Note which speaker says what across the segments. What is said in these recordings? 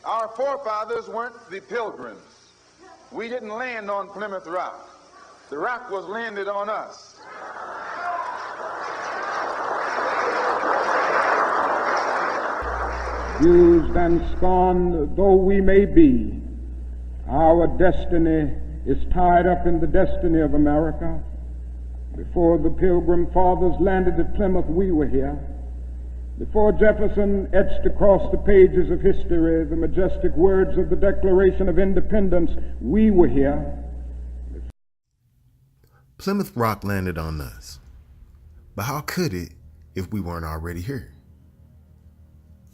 Speaker 1: Our forefathers weren't the Pilgrims. We didn't land on Plymouth Rock. The rock was landed on us.
Speaker 2: Used and scorned though we may be, our destiny is tied up in the destiny of America. Before the Pilgrim Fathers landed at Plymouth, we were here. Before Jefferson etched across the pages of history the majestic words of the Declaration of Independence, we were here.
Speaker 3: Plymouth Rock landed on us. But how could it if we weren't already here?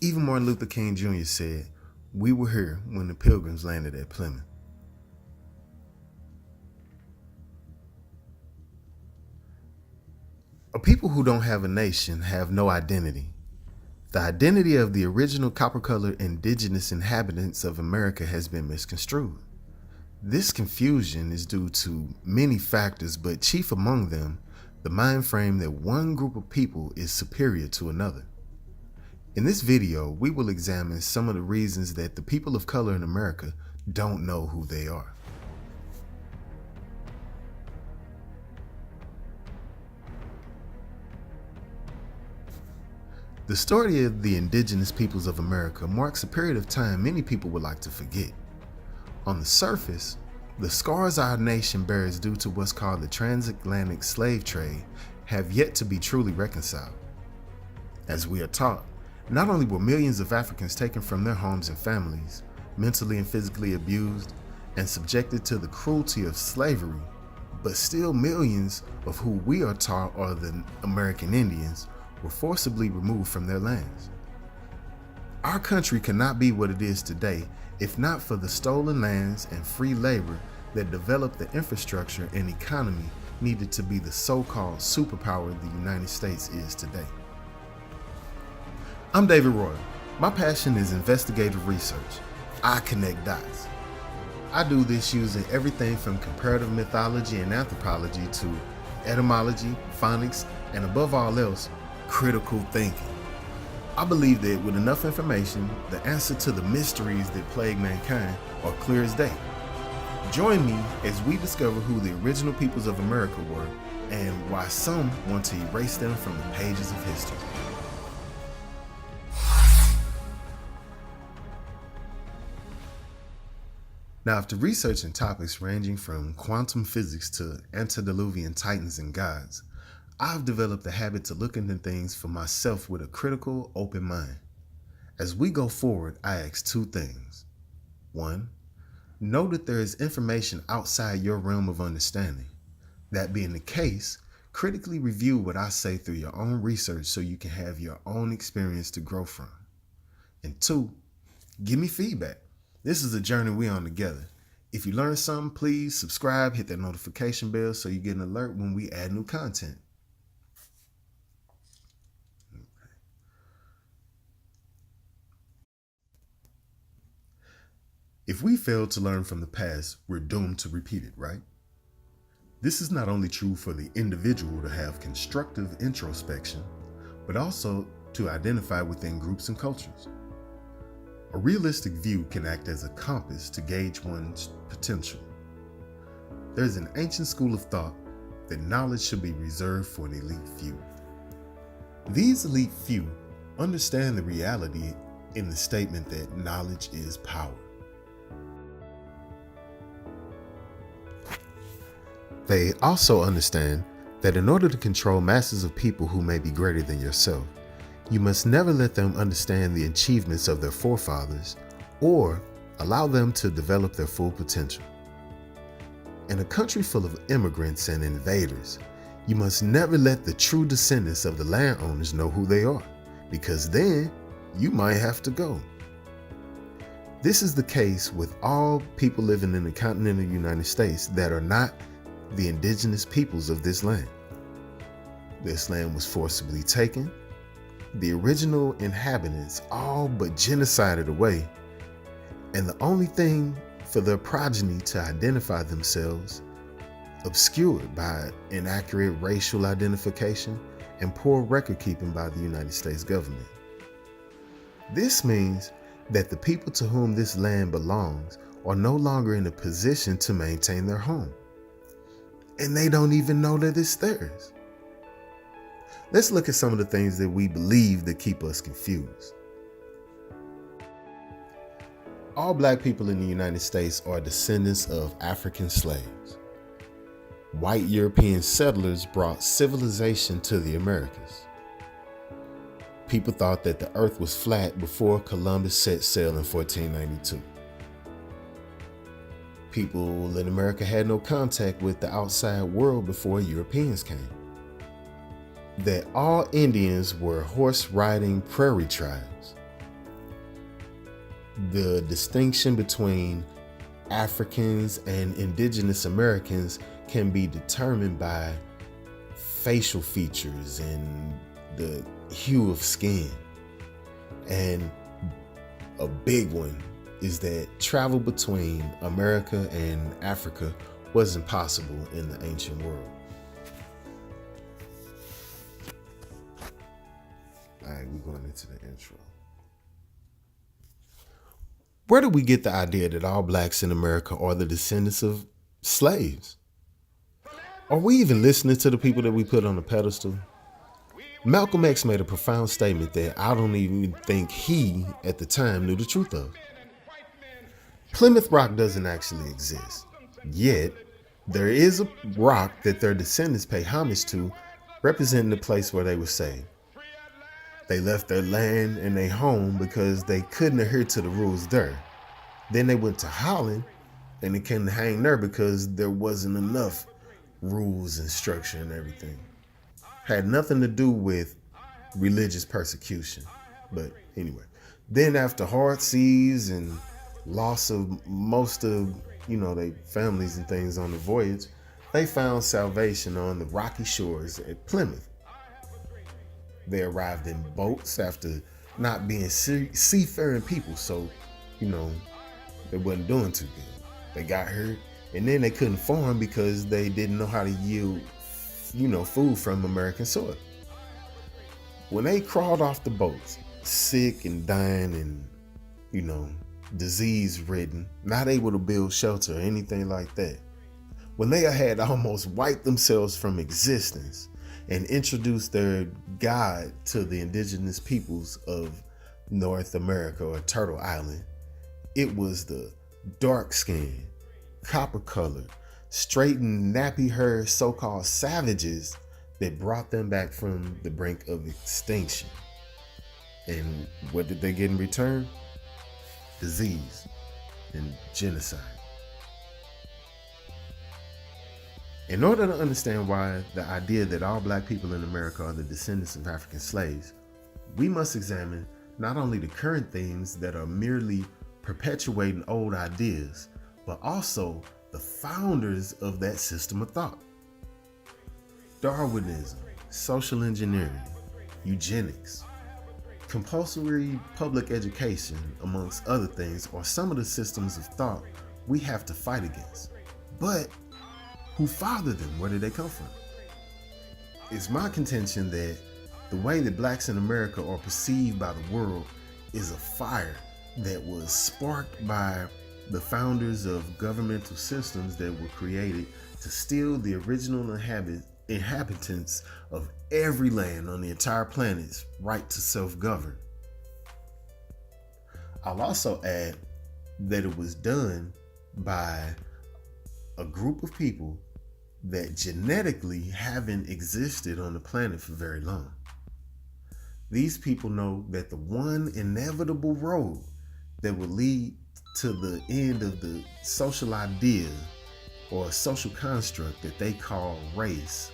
Speaker 3: Even Martin Luther King Jr. said, "We were here when the Pilgrims landed at Plymouth." A people who don't have a nation have no identity. The identity of the original copper-colored indigenous inhabitants of America has been misconstrued. This confusion is due to many factors, but chief among them, the mind frame that one group of people is superior to another. In this video, we will examine some of the reasons that the people of color in America don't know who they are. The story of the indigenous peoples of America marks a period of time many people would like to forget. On the surface, the scars our nation bears due to what's called the transatlantic slave trade have yet to be truly reconciled. As we are taught, not only were millions of Africans taken from their homes and families, mentally and physically abused, and subjected to the cruelty of slavery, but still millions of who we are taught are the American Indians were forcibly removed from their lands. Our country cannot be what it is today if not for the stolen lands and free labor that developed the infrastructure and economy needed to be the so-called superpower the United States is today. I'm David Roy. My passion is investigative research. I connect dots. I do this using everything from comparative mythology and anthropology to etymology, phonics, and above all else, critical thinking. I believe that with enough information, the answer to the mysteries that plague mankind are clear as day. Join me as we discover who the original peoples of America were and why some want to erase them from the pages of history. Now, after researching topics ranging from quantum physics to antediluvian titans and gods, I've developed the habit to look into things for myself with a critical, open mind. As we go forward, I ask two things. One, know that there is information outside your realm of understanding. That being the case, critically review what I say through your own research so you can have your own experience to grow from. And two, give me feedback. This is a journey we're on together. If you learn something, please subscribe, hit that notification bell so you get an alert when we add new content. If we fail to learn from the past, we're doomed to repeat it, right? This is not only true for the individual to have constructive introspection, but also to identify within groups and cultures. A realistic view can act as a compass to gauge one's potential. There's an ancient school of thought that knowledge should be reserved for an elite few. These elite few understand the reality in the statement that knowledge is power. They also understand that in order to control masses of people who may be greater than yourself, you must never let them understand the achievements of their forefathers or allow them to develop their full potential. In a country full of immigrants and invaders, you must never let the true descendants of the landowners know who they are, because then you might have to go. This is the case with all people living in the continental United States that are not the indigenous peoples of this land. This land was forcibly taken, the original inhabitants all but genocided away, and the only thing for their progeny to identify themselves obscured by inaccurate racial identification and poor record keeping by the United States government. This means that the people to whom this land belongs are no longer in a position to maintain their home. And they don't even know that it's theirs. Let's look at some of the things that we believe that keep us confused. All black people in the United States are descendants of African slaves. White European settlers brought civilization to the Americas. People thought that the earth was flat before Columbus set sail in 1492. People in America had no contact with the outside world before Europeans came. That all Indians were horse-riding prairie tribes. The distinction between Africans and indigenous Americans can be determined by facial features and the hue of skin. And a big one is that travel between America and Africa wasn't possible in the ancient world. All right, we're going into the intro. Where do we get the idea that all blacks in America are the descendants of slaves? Are we even listening to the people that we put on a pedestal? Malcolm X made a profound statement that I don't even think he, at the time, knew the truth of. Plymouth Rock doesn't actually exist. Yet, there is a rock that their descendants pay homage to, representing the place where they were saved. They left their land and their home because they couldn't adhere to the rules there. Then they went to Holland and they couldn't hang there because there wasn't enough rules and structure and everything. Had nothing to do with religious persecution. But anyway, then after hard seas and loss of most of, their families and things on the voyage, they found salvation on the rocky shores at Plymouth. They arrived in boats after not being seafaring people, so, they wasn't doing too good. They got hurt, and then they couldn't farm because they didn't know how to yield, food from American soil. When they crawled off the boats, sick and dying and, disease-ridden, not able to build shelter or anything like that, when they had almost wiped themselves from existence and introduced their God to the indigenous peoples of North America or Turtle Island, it was the dark-skinned, copper-colored, straight and nappy-haired so-called savages that brought them back from the brink of extinction. And what did they get in return? Disease and genocide. In order to understand why the idea that all black people in America are the descendants of African slaves, we must examine not only the current themes that are merely perpetuating old ideas, but also the founders of that system of thought. Darwinism, social engineering, eugenics, compulsory public education, amongst other things, are some of the systems of thought we have to fight against. But who fathered them? Where did they come from? It's my contention that the way that blacks in America are perceived by the world is a fire that was sparked by the founders of governmental systems that were created to steal the original inhabitants of every land on the entire planet's right to self-govern. I'll also add that it was done by a group of people that genetically haven't existed on the planet for very long. These people know that the one inevitable road that will lead to the end of the social idea or social construct that they call race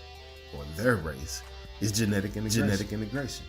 Speaker 3: or their race is genetic integration.